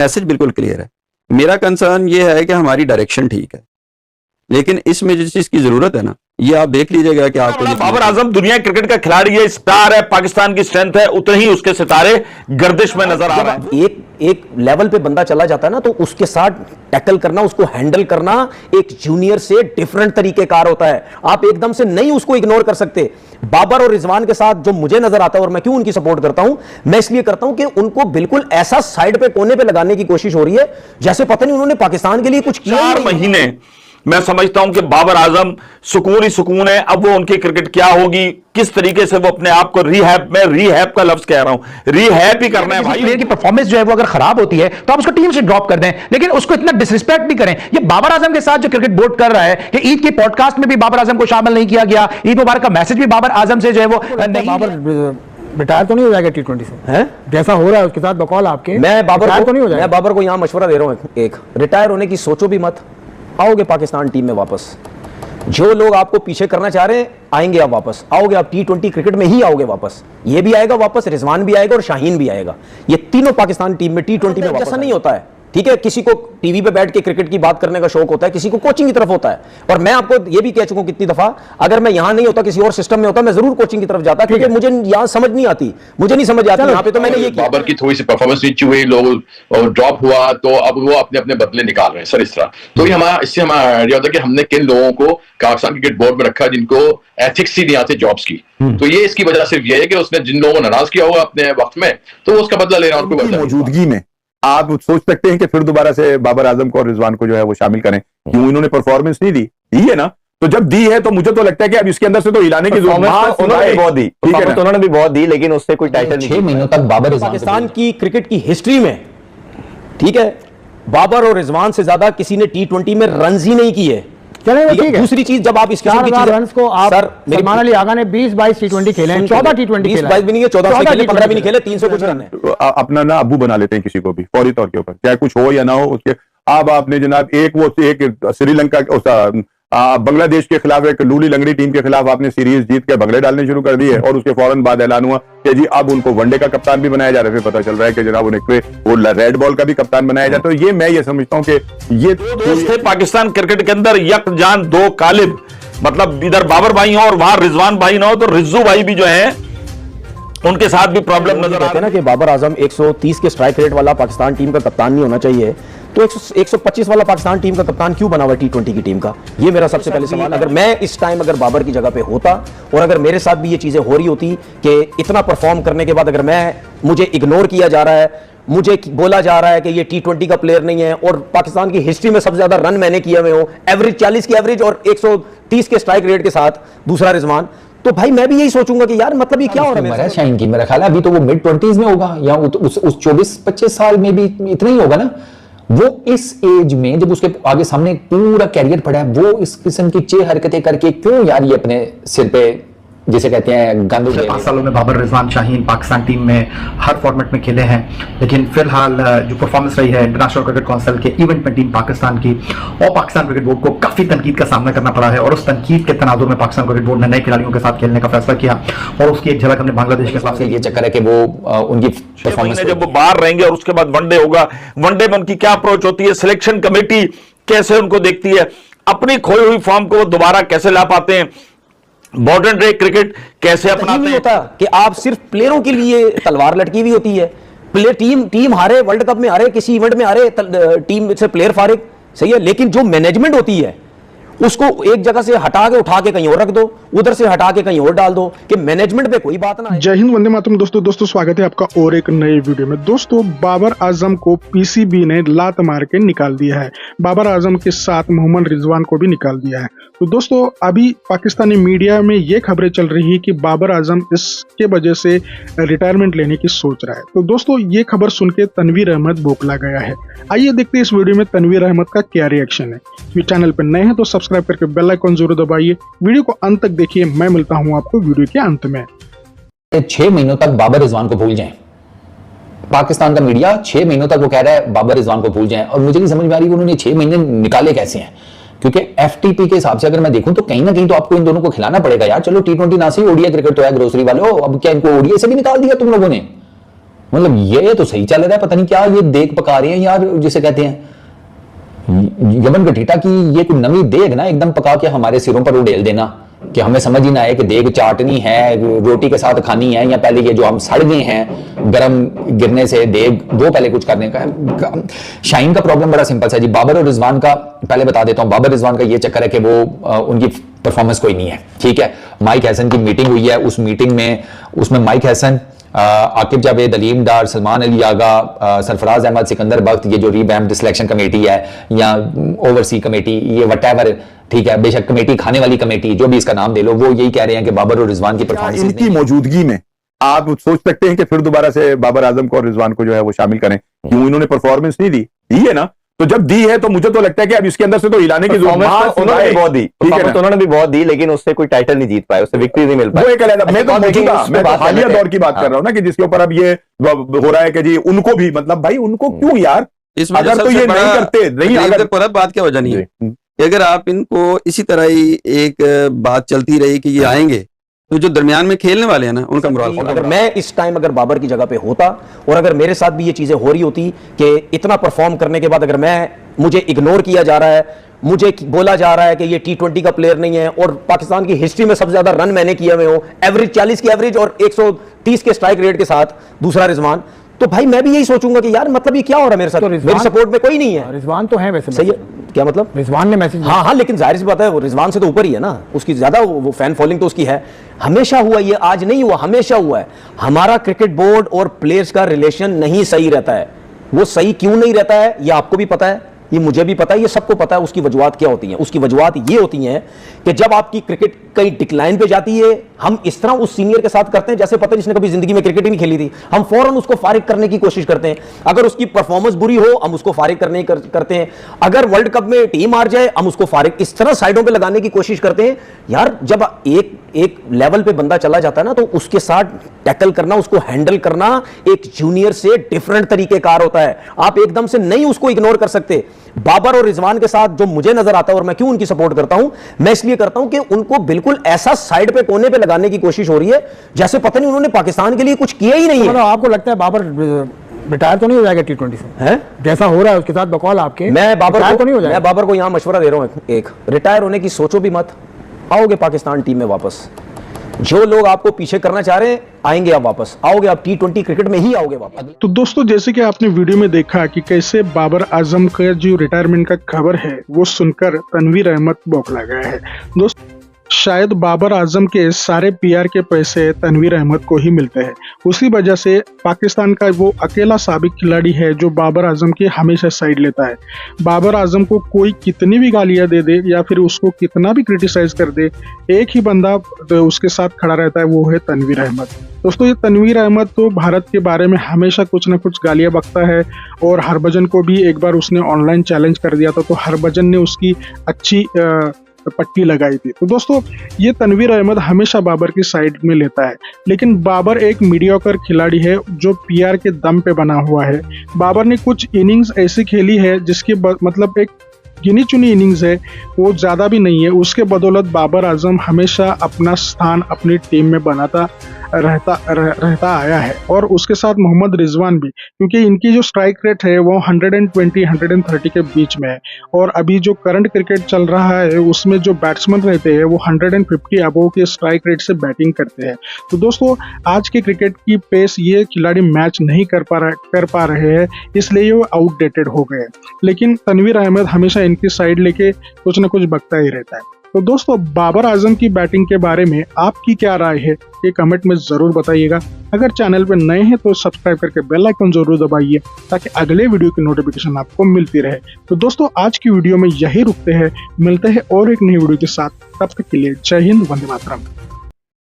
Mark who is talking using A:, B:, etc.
A: Message बिल्कुल clear है। मेरा कंसर्न ये है कि हमारी डायरेक्शन ठीक है, लेकिन इसमें जिस चीज की जरूरत है ना, ये आप देख लीजिएगा कि आपको
B: बाबर आजम दुनिया क्रिकेट का खिलाड़ी है, स्टार है, पाकिस्तान की स्ट्रेंथ है, उतने ही उसके सितारे गर्दिश में नजर आ रहे हैं।
C: एक लेवल पे बंदा चला जाता है ना, तो उसके साथ टैकल करना, उसको हैंडल करना एक जूनियर से डिफरेंट तरीकेकार होता है। आप एकदम से नहीं उसको इग्नोर कर सकते। बाबर और रिजवान के साथ जो मुझे नजर आता है, और मैं क्यों उनकी सपोर्ट करता हूं, मैं इसलिए करता हूं कि उनको बिल्कुल ऐसा साइड पे कोने पे लगाने की कोशिश हो रही है जैसे पता नहीं उन्होंने पाकिस्तान के लिए कुछ किया।
B: 4 महीने मैं समझता हूं कि बाबर आजम सुकून ही सुकून है। अब वो उनकी क्रिकेट क्या होगी, किस तरीके से वो अपने आप को रीहैब का लफ्ज कह रहा हूं, रीहैब ही करना है भाई।
D: प्लेयर की परफॉर्मेंस जो है वो अगर खराब होती है तो आप उसको टीम से ड्रॉप कर दें, लेकिन उसको इतना डिसरिस्पेक्ट नहीं करें। ये बाबर आजम के साथ जो क्रिकेट बोर्ड कर रहा है कि ईद के पॉडकास्ट में भी बाबर आजम को शामिल नहीं किया गया, ईद मुबारक का मैसेज भी बाबर आजम से जो है वो नहीं,
E: रिटायर तो नहीं हो जाएगा T20 से हैं? जैसा हो रहा है उसके साथ बकौल आपके,
C: मैं बाबर
E: तो नहीं हो जाएगा।
C: मैं बाबर को यहां मशवरा दे रहा हूं, एक रिटायर होने की सोचो भी मत। आओगे पाकिस्तान टीम में वापस, जो लोग आपको पीछे करना चाह रहे हैं आएंगे, आप वापस आओगे, आप T20 क्रिकेट में ही आओगे वापस। ये भी आएगा वापस, रिजवान भी आएगा और शाहीन भी आएगा। ये तीनों पाकिस्तान टीम में T20 में वापस। ऐसा नहीं होता है, ठीक है? किसी को टीवी पे बैठ के क्रिकेट की बात करने का शौक होता है, किसी को कोचिंग की तरफ होता है। और मैं आपको ये भी कह चुका हूं कितनी दफा, अगर मैं यहां नहीं होता, किसी और सिस्टम में होता, मैं जरूर कोचिंग की तरफ जाता, क्योंकि मुझे यहां समझ नहीं आती, मुझे नहीं समझ आती यहां पे। तो मैंने ये किया।
F: बाबर की थोड़ी सी परफॉर्मेंस नीचे हुई, लोग ड्रॉप हुआ, तो अब वो अपने अपने बदले निकाल रहे हैं सर इस तरह। तो ये हमारा इससे हमारा आइडिया होता है कि हमने किन लोगों को पाकिस्तान क्रिकेट बोर्ड में रखा जिनको एथिक्स ही नहीं आते जॉब्स की। तो ये इसकी वजह सिर्फ ये है कि उसने जिन लोगों को नाराज किया होगा अपने वक्त में, तो वो उसका बदला ले रहा है। उनको
G: मौजूदगी में आप सोच सकते हैं कि फिर दोबारा से बाबर आजम को और रिजवान को जो है वो शामिल करें, क्यों इन्होंने परफॉर्मेंस नहीं दी है ना? तो जब दी है तो मुझे तो लगता है कि अब इसके अंदर से तो हिलाने की जरूरत,
H: उन्होंने बहुत दी, उन्होंने भी बहुत दी, लेकिन उससे कोई टाइटल नहीं।
D: 6 महीनों तक बाबर
C: पाकिस्तान की क्रिकेट की हिस्ट्री में, ठीक है, बाबर और रिजवान से ज्यादा किसी ने T20 में रन्स ही नहीं किए।
E: चलेगा, ठीक है।
C: दूसरी चीज, जब आप इस किस्म की
E: रन्स को आप, सर सलमान अली आगा ने 20-22 T20 खेले हैं, 14 T20 खेले,
C: 20-22 भी नहीं है, 14 से खेले, 15 भी नहीं खेले, 300 कुछ रन है।
G: अपना ना अबू बना लेते हैं किसी को भी फौरी तौर के ऊपर, चाहे कुछ हो या ना हो उसके। अब आपने जनाब एक श्रीलंका बांग्लादेश के खिलाफ एक लूली लंगड़ी टीम के खिलाफ आपने सीरीज जीत के बगले डालने शुरू कर दिए, और उसके फौरन बाद ऐलान हुआ कि जी अब उनको वनडे का कप्तान भी बनाया जा रहा है। फिर पता चल रहा है कि जनाब उन्हें वो रेड बॉल का भी कप्तान बनाया जाता है। तो ये मैं ये समझता हूं कि ये
B: दोस्त थे पाकिस्तान क्रिकेट के अंदर, यकजान दो कालिब, मतलब इधर बाबर भाई हो और वहां रिजवान भाई ना हो, तो रिज्जू भाई भी जो है उनके साथ भी प्रॉब्लम नजर आती है
C: ना कि बाबर आजम 130 के स्ट्राइक रेट वाला पाकिस्तान टीम का कप्तान नहीं होना चाहिए, तो 125 वाला पाकिस्तान टीम का कप्तान क्यों बना हुआ T20 की टीम का? ये मेरा सबसे पहले सवाल। अगर मैं इस टाइम अगर बाबर की जगह पे होता, और अगर मेरे साथ भी ये चीजें हो रही होती कि इतना परफॉर्म करने के बाद अगर मुझे इग्नोर किया जा रहा है, मुझे बोला जा रहा है कि ये T20 का प्लेयर नहीं है, और पाकिस्तान की हिस्ट्री में सबसे ज्यादा रन मैंने किए हुए हो, एवरेज 40 की एवरेज और 130 के स्ट्राइक रेट के साथ दूसरा रिजवान, तो भाई मैं भी यही सोचूंगा कि यार मतलब ये क्या हो रहा है।
D: शाहीन की मेरा ख्याल है अभी तो वो मिड 20s में होगा, या उस 24-25 साल में भी इतना ही होगा ना। वो इस एज में जब उसके आगे सामने पूरा कैरियर पड़ा है, वो इस किस्म की चे हरकतें करके क्यों यार ये अपने सिर पे जिसे कहते हैं गंद।
I: 5 सालों में बाबर, रिजवान, शाहीन पाकिस्तान टीम में हर फॉर्मेट में खेले हैं, लेकिन फिलहाल जो परफॉर्मेंस रही है इंटरनेशनल क्रिकेट काउंसिल के इवेंट में टीम पाकिस्तान की और पाकिस्तान क्रिकेट बोर्ड को काफी तनकीद का सामना करना पड़ा है, और उस तनकीद के तनाजुर में पाकिस्तान क्रिकेट बोर्ड ने नए खिलाड़ियों के साथ खेलने का फैसला किया, और उसकी एक झलक हमने बांग्लादेश के खिलाफ से।
D: ये चक्कर है कि वो उनकी
B: परफॉर्मेंस जब वो बाहर रहेंगे और उसके बाद वनडे होगा, वनडे में उनकी क्या अप्रोच होती है, सिलेक्शन कमेटी कैसे उनको देखती है, अपनी खोई हुई फॉर्म को दोबारा कैसे ला पाते हैं, मॉडर्न डे क्रिकेट कैसे अपनाते हैं।
C: होता कि आप सिर्फ प्लेयरों के लिए तलवार लटकी हुई होती है, प्लेयर टीम हारे, वर्ल्ड कप में हारे, किसी इवेंट में हारे, टीम से प्लेयर फारिग, सही है, लेकिन जो मैनेजमेंट होती है उसको एक जगह से हटा के उठा के कहीं और रख दो, उधर से हटा के कहीं और डाल दो, कि मैनेजमेंट पे कोई बात ना है।
J: जय हिंद, वंदे मातरम। दोस्तों स्वागत है आपका और एक नए वीडियो में। दोस्तों बाबर आजम को पीसीबी ने लात मार के निकाल दिया है, बाबर आजम के साथ मोहम्मद रिजवान को भी निकाल दिया है। तो दोस्तों अभी पाकिस्तानी मीडिया में ये खबरें चल रही है कि बाबर आजम इसके वजह से रिटायरमेंट लेने की सोच रहा है। तो दोस्तों ये खबर सुन के तनवीर अहमद बौखला गया है। आइए देखते हैं इस वीडियो में तनवीर अहमद का क्या रिएक्शन है। चैनल पर नए हैं तो सब्सक्राइब करके बेल आइकन जरूर दबाइए, वीडियो को अंत तक देखिए। मैं मिलता हूं आपको वीडियो के अंत में।
D: 6 महीनों तक बाबर रिजवान को भूल जाएं। पाकिस्तान का मीडिया 6 महीनों तक वो कह रहा है बाबर रिजवान को भूल जाएं, और मुझे नहीं समझ में आ रही उन्होंने 6 महीने निकाले कैसे हैं, क्योंकि एफटीपी के हिसाब से अगर मैं देखूं तो कहीं ना कहीं तो आपको इन दोनों को खिलाना पड़ेगा यार। चलो T20 ना सही, ओडीआई क्रिकेट तो है ग्रोसरी वालों, अब क्या इनको ओडीआई से भी निकाल दिया तुम लोगों ने? मतलब ये तो सही चल रहा है, पता नहीं क्या ये देग पका रहे हैं यार, जिसे कहते हैं यमन गठीटा की ये कोई नवी देग ना एकदम पका के हमारे सिरों पर उड़ेल देना, कि हमें समझ ही ना आए कि देग चाटनी है, रोटी के साथ खानी है, या पहले ये जो हम सड़ गए हैं गरम गिरने से देग, वो पहले कुछ करने का है। शाहीन का प्रॉब्लम बड़ा सिंपल है जी। बाबर और रिजवान का पहले बता देता हूं, बाबर रिजवान का ये चक्कर है कि वो उनकी परफॉर्मेंस कोई नहीं है, ठीक है। माइक हैसन की मीटिंग हुई है, उस मीटिंग में उसमें माइक हैसन, आकिब जावेद, अलीम डार, सलमान अली आगा, सरफराज अहमद, सिकंदर बख्त, ये जो रीवैम्प्ड सिलेक्शन कमेटी है या ओवरसी कमेटी, ये व्हाटएवर, ठीक है, बेशक कमेटी, खाने वाली कमेटी, जो भी इसका नाम दे लो, वो यही कह रहे हैं कि बाबर और रिजवान की परफॉर्मेंस
G: इनकी मौजूदगी में आप सोच सकते हैं कि फिर दोबारा से बाबर आजम को और रिजवान को जो है वो शामिल करें, क्यों इन्होंने परफॉर्मेंस नहीं दी है ना, तो जब दी है तो मुझे तो लगता है कि अब इसके अंदर से तो हिलाने की जरूरत
H: उन्होंने भी बहुत दी, उन्होंने भी बहुत दी, लेकिन उससे कोई टाइटल नहीं जीत पाए, उससे विक्ट्री नहीं मिल पाई।
G: वो एक अलग, मैं तो मौजूदा, मैं तो हालिया दौर की बात कर रहा हूं ना, कि जिसके ऊपर अब ये हो रहा है कि जी उनको भी, मतलब भाई उनको क्यों यार, अगर तो ये नहीं करते नहीं, अगर
A: बात क्या वजह नहीं है, अगर आप इनको इसी तरह ही एक बात चलती रही कि ये आएंगे, तो जो दरमियान में खेलने वाले हैं ना उनका मोराल,
C: अगर मैं इस टाइम अगर बाबर की जगह पे होता और अगर मेरे साथ भी ये चीजें हो रही होती कि इतना परफॉर्म करने के बाद अगर मुझे इग्नोर किया जा रहा है, मुझे बोला जा रहा है कि ये T20 का प्लेयर नहीं है, और पाकिस्तान की हिस्ट्री में सबसे ज्यादा रन मैंने किए हुए हो, एवरेज 40 की एवरेज और 130 के स्ट्राइक रेट के साथ दूसरा रिजवान, तो भाई मैं भी यही सोचूंगा कि यार मतलब ये क्या हो रहा है मेरे साथ, तो मेरी सपोर्ट में कोई नहीं है।
E: रिजवान तो है वैसे,
C: सही है, क्या मतलब
E: रिजवान ने मैसेज,
C: हाँ, लेकिन जाहिर सी बात है वो रिजवान से तो ऊपर ही है ना, उसकी ज्यादा वो फैन फॉलोइंग तो उसकी है, हमेशा हुआ, ये आज नहीं हुआ, हमेशा हुआ है। हमारा क्रिकेट बोर्ड और प्लेयर्स का रिलेशन नहीं सही रहता है। वो सही क्यों नहीं रहता है ये आपको भी पता है, ये मुझे भी पता है, ये सबको पता है। उसकी वजूहत क्या होती हैं? उसकी वजूहत ये होती हैं कि जब आपकी क्रिकेट कहीं डिक्लाइन पे जाती है, हम इस तरह उस सीनियर के साथ करते हैं जैसे पता जिसने कभी जिंदगी में क्रिकेट ही नहीं खेली थी, हम फौरन उसको फारिग करने की कोशिश करते हैं। अगर उसकी परफॉर्मेंस बुरी हो हम उसको फारिग करने की करते हैं, अगर वर्ल्ड कप में टीम हार जाए हम उसको फारिग, इस तरह साइडों पे लगाने की कोशिश करते हैं। यार जब एक लेवल पे बंदा चला जाता है ना, तो उसके साथ टैकल करना, उसको हैंडल करना एक जूनियर से डिफरेंट तरीकेकार होता है। आप एकदम से नहीं उसको इग्नोर कर सकते। बाबर और रिजवान के साथ जो मुझे नजर आता है, और मैं क्यों उनकी सपोर्ट करता हूं, मैं इसलिए करता हूं कि उनको बिल्कुल ऐसा साइड पे कोने पे लगाने की कोशिश हो रही है जैसे पता नहीं उन्होंने पाकिस्तान के लिए कुछ किया ही नहीं है।
E: मतलब आपको लगता है बाबर रिटायर तो नहीं हो जाएगा T20 से? है जैसा हो रहा है उसके साथ बकौल आपके,
C: मैं बाबर
E: तो नहीं हो जाएगा?
C: मैं बाबर को यहां मशवरा दे रहा हूं, एक रिटायर होने की सोचो भी मत, आओगे पाकिस्तान टीम में वापस। जो लोग आपको पीछे करना चाह रहे हैं आएंगे, आप वापस आओगे, आप T20 क्रिकेट में ही आओगे वापस।
J: तो दोस्तों जैसे कि आपने वीडियो में देखा कि कैसे बाबर आजम का जो रिटायरमेंट का खबर है वो सुनकर तनवीर अहमद बौखला गया है। दोस्तों शायद बाबर आजम के सारे पीआर के पैसे तनवीर अहमद को ही मिलते हैं, उसी वजह से पाकिस्तान का वो अकेला साबिक खिलाड़ी है जो बाबर आजम की हमेशा साइड लेता है। बाबर आजम को कोई कितनी भी गालियां दे दे या फिर उसको कितना भी क्रिटिसाइज कर दे, एक ही बंदा तो उसके साथ खड़ा रहता है, वो है तनवीर अहमद। दोस्तों ये तनवीर अहमद तो भारत के बारे में हमेशा कुछ ना कुछ गालियां बकता है, और हरभजन को भी एक बार उसने ऑनलाइन चैलेंज कर दिया था, तो हरभजन ने उसकी अच्छी पट्टी लगाई थी। तो दोस्तों ये तनवीर अहमद हमेशा बाबर की साइड में लेता है, लेकिन बाबर एक मीडियोकर खिलाड़ी है जो पीआर के दम पे बना हुआ है। बाबर ने कुछ इनिंग्स ऐसी खेली है जिसकी मतलब एक गिनी चुनी इनिंग्स है, वो ज़्यादा भी नहीं है, उसके बदौलत बाबर आजम हमेशा अपना स्थान अपनी टीम में बनाता रहता आया है। और उसके साथ मोहम्मद रिजवान भी, क्योंकि इनकी जो स्ट्राइक रेट है वो 120-130 के बीच में है, और अभी जो करंट क्रिकेट चल रहा है उसमें जो बैट्समैन रहते हैं वो 150 अबव के स्ट्राइक रेट से बैटिंग करते हैं। तो दोस्तों आज के क्रिकेट की पेस ये खिलाड़ी मैच नहीं कर पा रहे हैं, इसलिए वो आउटडेटेड हो गए। लेकिन तनवीर अहमद हमेशा इनकी साइड लेके कुछ ना कुछ बकता ही रहता है। तो दोस्तों बाबर आजम की बैटिंग के बारे में आपकी क्या राय है ये कमेंट में जरूर बताइएगा। अगर चैनल पर नए हैं तो सब्सक्राइब करके बेल आइकन जरूर दबाइए ताकि अगले वीडियो की नोटिफिकेशन आपको मिलती रहे। तो दोस्तों आज की वीडियो में यही रुकते हैं, मिलते हैं और एक नई वीडियो के साथ, तब तक के लिए जय हिंद, वंदे मातरम।